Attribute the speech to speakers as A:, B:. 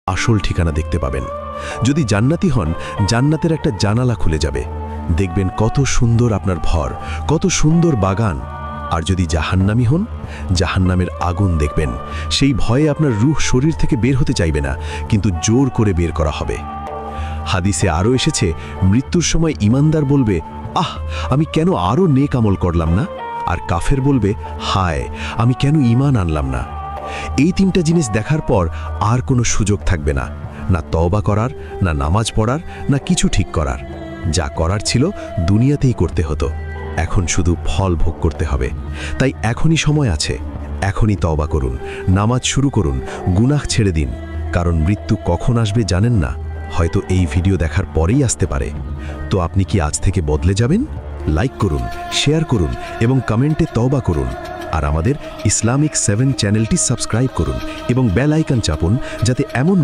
A: আসল ঠিকানা দেখতে পাবেন। যদি জান্নাতি হন, জান্নাতের একটা জানালা খুলে যাবে, দেখবেন কত সুন্দর আপনার ঘর, কত সুন্দর বাগান। আর যদি জাহান্নামী হন, জাহান্নামের আগুন দেখবেন, সেই ভয়ে আপনার রূহ শরীর থেকে বের হতে চাইবে না, কিন্তু জোর করে বের করা হবে। হাদিসে আরও এসেছে, মৃত্যুর সময় ঈমানদার বলবে, আহ, আমি কেন আরও নেক আমল করলাম না? আর কাফের বলবে, হায়, আমি কেন ঈমান আনলাম না? এই তিনটা জিনিস দেখার পর আর কোনো সুযোগ থাকবে না, না তওবা করার, না নামাজ পড়ার, না কিছু ঠিক করার। যা করার ছিল দুনিয়াতেই করতে হতো, এখন শুধু ফল ভোগ করতে হবে। তাই এখনই সময় আছে, এখনই তওবা করুন, নামাজ শুরু করুন, গুনাহ ছেড়ে দিন। কারণ মৃত্যু কখন আসবে জানেন না, হয়তো এই ভিডিও দেখার পরেই আসতে পারে। তো আপনি কি আজ থেকে বদলে যাবেন? লাইক করুন, শেয়ার করুন এবং কমেন্টে তওবা করুন। আর আমাদের ইসলামিক 7 চ্যানেলটি সাবস্ক্রাইব করুন এবং বেল আইকন চাপুন, যাতে এমন